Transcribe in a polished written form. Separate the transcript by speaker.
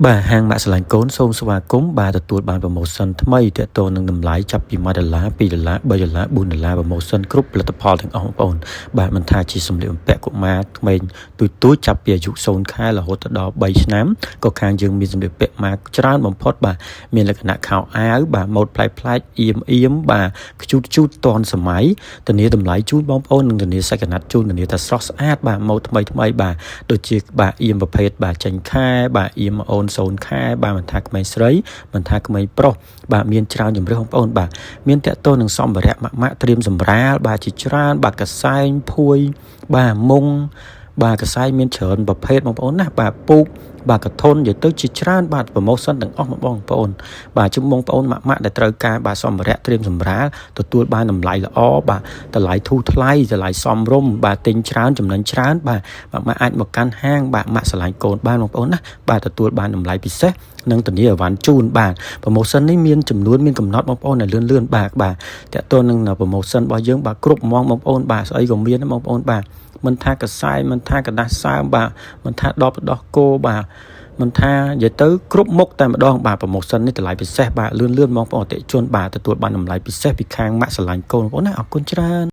Speaker 1: បាទហាងម៉ាក់សាឡាញ់កូនសូមស្វាគមន៍បាទទទួលបាន promotion ថ្មីទាក់ទងនឹងតម្លៃចាប់ពី$1 $2 $3 $4 promotion គ្រប់ផលិតផលទាំងអស់បងប្អូនបាទមិនថាជាសម្លៀកបំពាក់កុមារក្មេងទូចចាប់ពីអាយុ0 ខែរហូតដល់3ឆ្នាំក៏ខាងយើងមានសម្លៀកបំពាក់ម៉ាកច្រើនបំផុតបាទមានលក្ខណៈខោអាវបាទម៉ូដប្លែកអៀមបាទខ្ជូតទាន់សម័យធានាតម្លៃជូនបងប្អូននិងធានាសាច់កណាត់ជូនធានាថាស្រស់ស្អាតបាទម៉ូដថ្មីបាទដូចជាបាទអៀមប្រភេទបាទចេញខែបាទអៀមអូន0 ខែបាទមិនថាក្មេងស្រីមិនថាក្មេងប្រុសបាទមានច្រើនជំរឿបងប្អូនបាទមានតកតនឹងសម្ភារៈម៉ាក់ត្រៀមសម្រាលបាទជាច្រើនបាទកសែងភួយបាទមុងបាទកសែងមានច្រើនប្រភេទបងប្អូនណាបាទពូកបាទកធុននិយាយទៅជាច្រើនបាទ promotion ទាំងអស់បងប្អូនបាទជុំបងប្អូនម៉ាក់ដែលត្រូវការបាទសម្ភារៈត្រៀមសម្រាលទទួលបានតម្លៃល្អបាទតម្លៃធូរថ្លៃតម្លៃសមរម្យបាទទិញច្រើនចំណេញច្រើនបាទម៉ាក់អាចមកកាន់ហាងបាទម៉ាក់ឆ្លាញ់កូនបានបងប្អូនណាបាទទទួលបានតម្លៃពិសេសនិងធានាអីវ៉ាន់ជូនបាទ promotion នេះមានចំនួនមានកំណត់បងប្អូនឲ្យលឿនបាទតើតើនឹង promotion របស់យើងបាទគ្រប់ហ្មងបងប្អូនបាទស្អីក៏មានបងប្អូនបាទមិនថាកសែងមិនថាกระดาษសើមបាទមិនថាដបដោះគោបាទមិនថានិយាយទៅគ្រប់មុខតែម្ដងបាទ promotion នេះតម្លៃពិសេសបាទលឿនបងប្អូនអតិថិជនបាទទទួលបានតម្លៃពិសេសពីខាងម៉ាក់ឆ្លាញ់កូនបងប្អូនណាអរគុណច្រើន